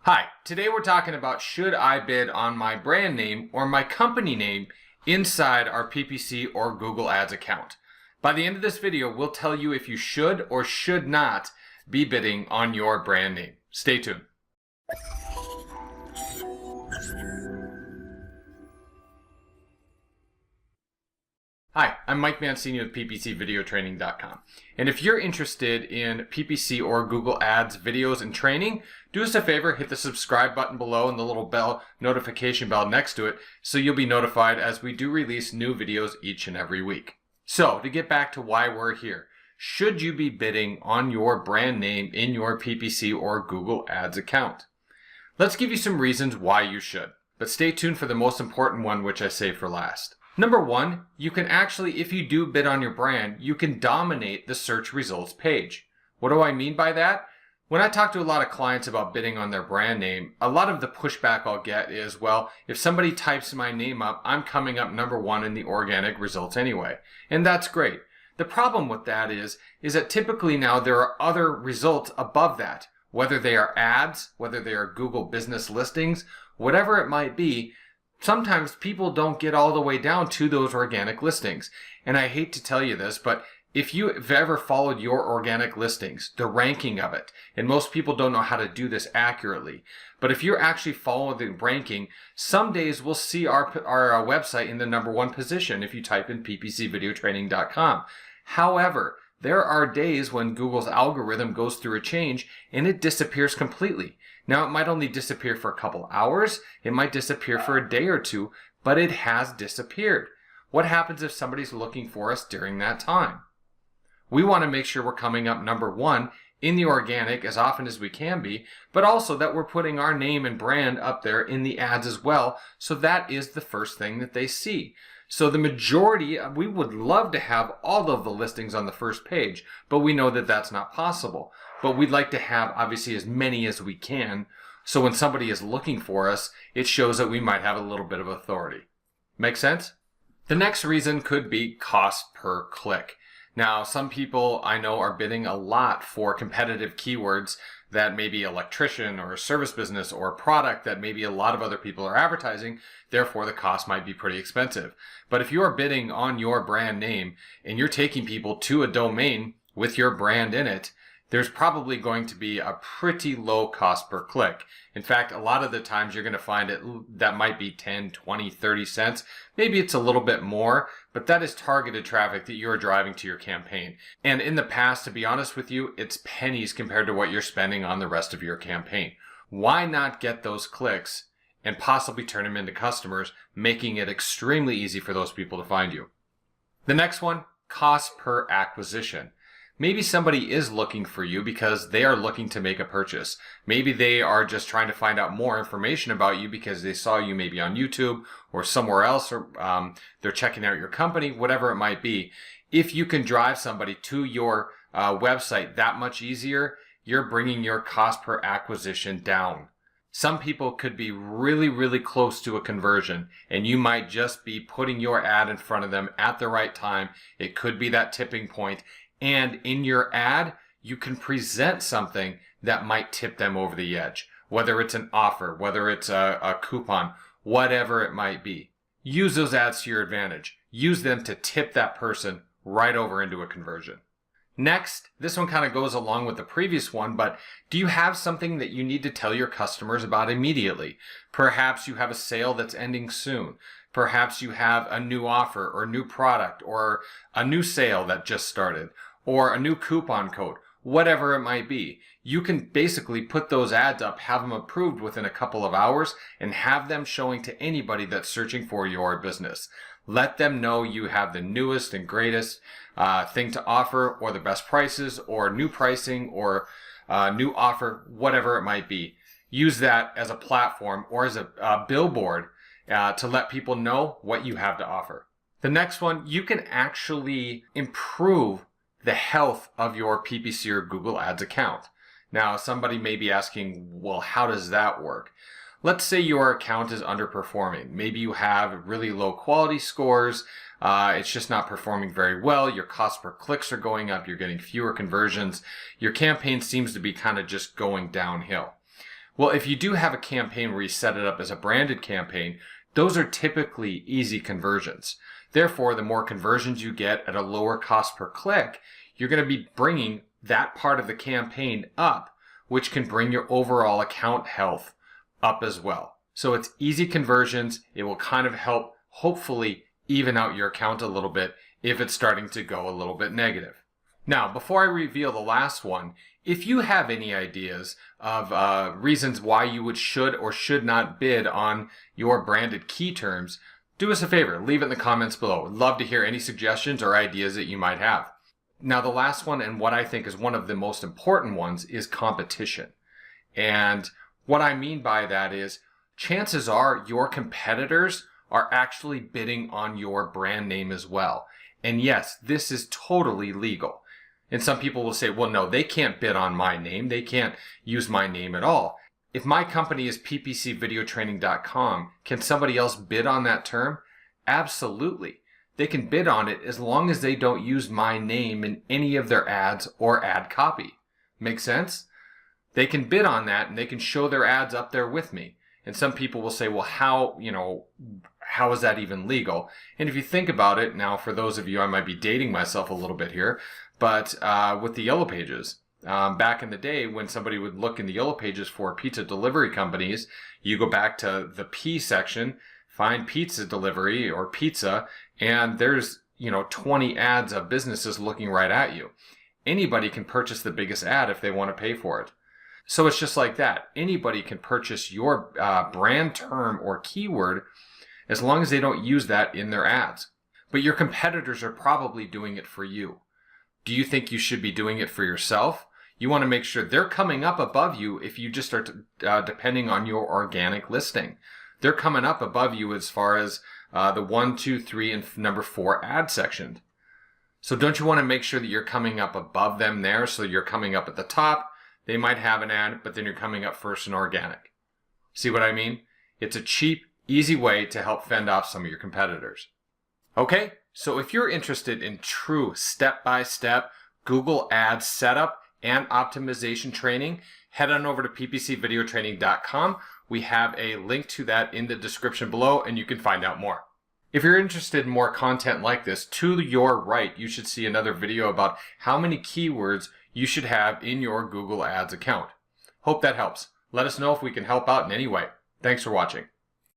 Hi, today we're talking about should I bid on my brand name or my company name inside our PPC or Google Ads account. By the end of this video, we'll tell you if you should or should not be bidding on your brand name. Stay tuned. Hi, I'm Mike Mancini with ppcvideotraining.com. And if you're interested in PPC or Google Ads videos and training, do us a favor, hit the subscribe button below and the little notification bell next to it so you'll be notified as we do release new videos each and every week. So, to get back to why we're here, should you be bidding on your brand name in your PPC or Google Ads account? Let's give you some reasons why you should, but stay tuned for the most important one, which I save for last. Number one, you can actually, if you do bid on your brand, you can dominate the search results page. What do I mean by that? When I talk to a lot of clients about bidding on their brand name, a lot of the pushback I'll get is, well, if somebody types my name up, I'm coming up number one in the organic results anyway. And that's great. The problem with that is that typically now there are other results above that, whether they are ads, whether they are Google business listings, whatever it might be. Sometimes people don't get all the way down to those organic listings. And I hate to tell you this, but if you've ever followed your organic listings, the ranking of it, and most people don't know how to do this accurately, but if you're actually following the ranking, some days we'll see our website in the number one position if you type in ppcvideotraining.com. However, there are days when Google's algorithm goes through a change and it disappears completely. Now, it might only disappear for a couple hours, it might disappear for a day or two, but it has disappeared. What happens if somebody's looking for us during that time? We want to make sure we're coming up number one in the organic as often as we can be, but also that we're putting our name and brand up there in the ads as well, so that is the first thing that they see. So the majority, we would love to have all of the listings on the first page, but we know that that's not possible. But we'd like to have obviously as many as we can, so when somebody is looking for us, it shows that we might have a little bit of authority. Make sense? The next reason could be cost per click. Now, some people I know are bidding a lot for competitive keywords that maybe electrician or a service business or a product that maybe a lot of other people are advertising, therefore the cost might be pretty expensive. But if you are bidding on your brand name and you're taking people to a domain with your brand in it, there's probably going to be a pretty low cost per click. In fact, a lot of the times you're going to find it that might be 10, 20, 30 cents. Maybe it's a little bit more, but that is targeted traffic that you're driving to your campaign. And in the past, to be honest with you, it's pennies compared to what you're spending on the rest of your campaign. Why not get those clicks and possibly turn them into customers, making it extremely easy for those people to find you? The next one, cost per acquisition. Maybe somebody is looking for you because they are looking to make a purchase. Maybe they are just trying to find out more information about you because they saw you maybe on YouTube or somewhere else, or they're checking out your company, whatever it might be. If you can drive somebody to your website that much easier, you're bringing your cost per acquisition down. Some people could be really, really close to a conversion, and you might just be putting your ad in front of them at the right time. It could be that tipping point. And in your ad, you can present something that might tip them over the edge, whether it's an offer, whether it's a coupon, whatever it might be. Use those ads to your advantage. Use them to tip that person right over into a conversion. Next, this one kind of goes along with the previous one, but do you have something that you need to tell your customers about immediately? Perhaps you have a sale that's ending soon. Perhaps you have a new offer or new product or a new sale that just started, or a new coupon code, whatever it might be. You can basically put those ads up, have them approved within a couple of hours, and have them showing to anybody that's searching for your business. Let them know you have the newest and greatest thing to offer, or the best prices, or new pricing, or new offer, whatever it might be. Use that as a platform or as a billboard to let people know what you have to offer. The next one, you can actually improve the health of your PPC or Google Ads account. Now, somebody may be asking, well, how does that work? Let's say your account is underperforming. Maybe you have really low quality scores. It's just not performing very well. Your cost per clicks are going up. You're getting fewer conversions. Your campaign seems to be kind of just going downhill. Well, if you do have a campaign where you set it up as a branded campaign, those are typically easy conversions. Therefore, the more conversions you get at a lower cost per click, you're going to be bringing that part of the campaign up, which can bring your overall account health up as well. So it's easy conversions. It will kind of help hopefully even out your account a little bit if it's starting to go a little bit negative. Now, before I reveal the last one, if you have any ideas of reasons why you should or should not bid on your branded key terms, do us a favor, leave it in the comments below. We'd love to hear any suggestions or ideas that you might have. Now, the last one, and what I think is one of the most important ones, is competition. And what I mean by that is, chances are your competitors are actually bidding on your brand name as well. And yes, this is totally legal. And some people will say, well, no, they can't bid on my name. They can't use my name at all. If my company is ppcvideotraining.com, can somebody else bid on that term? Absolutely. They can bid on it as long as they don't use my name in any of their ads or ad copy. Make sense? They can bid on that and they can show their ads up there with me. And some people will say, well, how is that even legal? And if you think about it, now for those of you, I might be dating myself a little bit here, but with the Yellow Pages, back in the day when somebody would look in the Yellow Pages for pizza delivery companies, you go back to the P section, find pizza delivery or pizza, and there's 20 ads of businesses looking right at you. Anybody can purchase the biggest ad if they want to pay for it. So it's just like that. Anybody can purchase your brand term or keyword as long as they don't use that in their ads. But your competitors are probably doing it for you. Do you think you should be doing it for yourself? You want to make sure they're coming up above you if you just start depending on your organic listing. They're coming up above you as far as the 1, 2, 3, and number 4 ad section. So don't you want to make sure that you're coming up above them there, so you're coming up at the top? They might have an ad, but then you're coming up first in organic. See what I mean? It's a cheap, easy way to help fend off some of your competitors. Okay, so if you're interested in true step-by-step Google Ads setup and optimization training, head on over to ppcvideotraining.com. We have a link to that in the description below, and you can find out more. If you're interested in more content like this, to your right, you should see another video about how many keywords you should have in your Google Ads account. Hope that helps. Let us know if we can help out in any way. Thanks for watching.